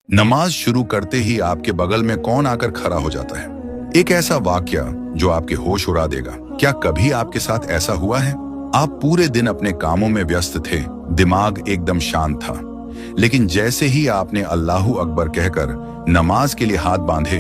नमाज शुरू करते ही आपके बगल में कौन आकर खड़ा हो जाता है? एक ऐसा वाकया जो आपके होश उड़ा देगा। क्या कभी आपके साथ ऐसा हुआ है? आप पूरे दिन अपने कामों में व्यस्त थे, दिमाग एकदम शांत था, लेकिन जैसे ही आपने अल्लाहू अकबर कहकर नमाज के लिए हाथ बांधे,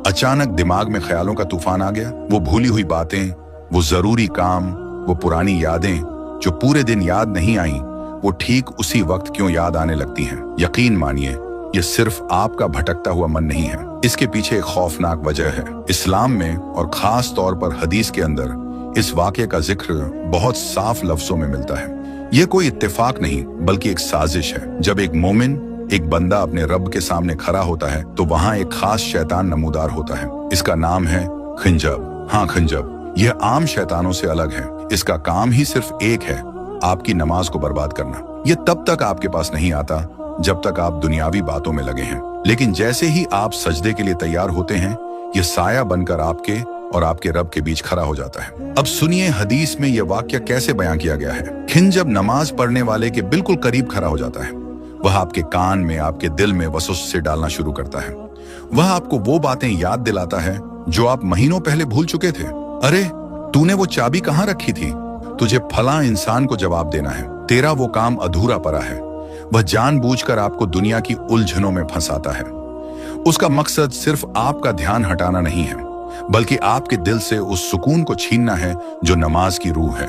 अचानक दिमाग में ख्यालों का तूफान आ गया। वो भूली हुई बातें, वो जरूरी काम, वो पुरानी यादें जो पूरे दिन याद नहीं आई, वो ठीक उसी वक्त क्यों याद आने लगती हैं। यकीन मानिए, ये सिर्फ आपका भटकता हुआ मन नहीं है, इसके पीछे एक खौफनाक वजह है। इस्लाम में और खास तौर पर हदीस के अंदर इस वाक़े का जिक्र बहुत साफ लफ्जों में मिलता है। ये कोई इत्तेफाक नहीं बल्कि एक साजिश है। जब एक मोमिन, एक बंदा अपने रब के सामने खड़ा होता है तो वहां एक खास शैतान नमूदार होता है। इसका नाम है खिंजब। हाँ, खिंजब। यह आम शैतानों से अलग है। इसका काम ही सिर्फ एक है, आपकी नमाज को बर्बाद करना। ये तब तक आपके पास नहीं आता जब तक आप दुनियावी बातों में लगे हैं, लेकिन जैसे ही आप सजदे के लिए तैयार होते हैं, ये साया बनकर आपके और आपके रब के बीच खड़ा हो जाता है। अब सुनिए हदीस में यह वाक्य कैसे बयां किया गया है। खिंजब नमाज पढ़ने वाले के बिल्कुल करीब खड़ा हो जाता है। वह आपके कान में, आपके दिल में वसवसे डालना शुरू करता है। वह आपको वो बातें याद दिलाता है जो आप महीनों पहले भूल चुके थे। अरे, तूने वो चाबी कहाँ रखी थी? तुझे फला इंसान को जवाब देना है, तेरा वो काम अधूरा पड़ा है। वह जानबूझकर आपको दुनिया की उलझनों में फंसाता है। उसका मकसद सिर्फ आपका ध्यान हटाना नहीं है, बल्कि आपके दिल से उस सुकून को छीनना है जो नमाज की रूह है।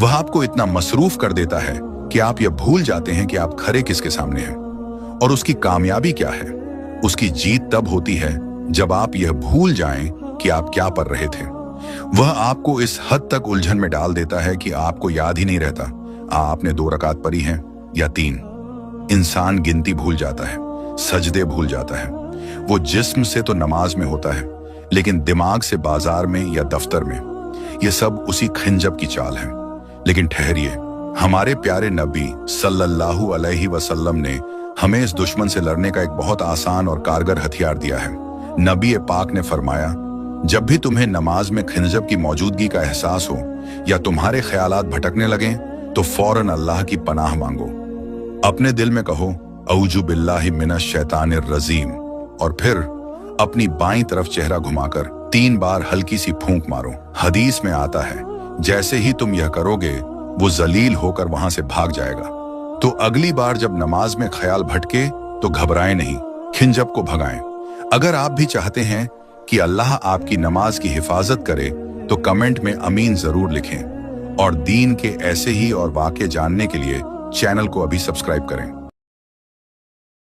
वह आपको इतना मसरूफ कर देता है कि आप यह भूल जाते हैं कि आप खड़े किसके सामने हैं। और उसकी कामयाबी क्या है? उसकी जीत तब होती है जब आप यह भूल जाएं कि आप क्या पढ़ रहे थे। वह आपको इस हद तक उलझन में डाल देता है कि आपको याद ही नहीं रहता आपने 2 रकात पढ़ी हैं या 3। इंसान गिनती भूल जाता है, सजदे भूल जाता है। वो जिस्म से तो नमाज में होता है, लेकिन दिमाग से बाजार में या दफ्तर में। ये सब उसी खिंजब की चाल है। लेकिन ठहरिए, हमारे प्यारे नबी सल्लल्लाहु अलैहि वसल्लम ने हमें इस दुश्मन से लड़ने का एक बहुत आसान और कारगर हथियार दिया है। नबी पाक ने फरमाया, जब भी तुम्हें नमाज में खिंजब की मौजूदगी का एहसास हो या तुम्हारे ख्यालात भटकने लगें, तो फौरन अल्लाह की पनाह मांगो। अपने दिल में कहो, औजु बिल्लाहि मिनश शैतानिर रजीम, और फिर अपनी बाईं तरफ चेहरा घुमाकर 3 बार हल्की सी फूंक मारो। हदीस में आता है, जैसे ही तुम यह करोगे, वो जलील होकर वहां से भाग जाएगा। तो अगली बार जब नमाज में ख्याल भटके तो घबराएं नहीं, खिंजब को भगाएं। अगर आप भी चाहते हैं कि अल्लाह आपकी नमाज की हिफाजत करे, तो कमेंट में अमीन जरूर लिखें। और दीन के ऐसे ही और वाक़े जानने के लिए चैनल को अभी सब्सक्राइब करें।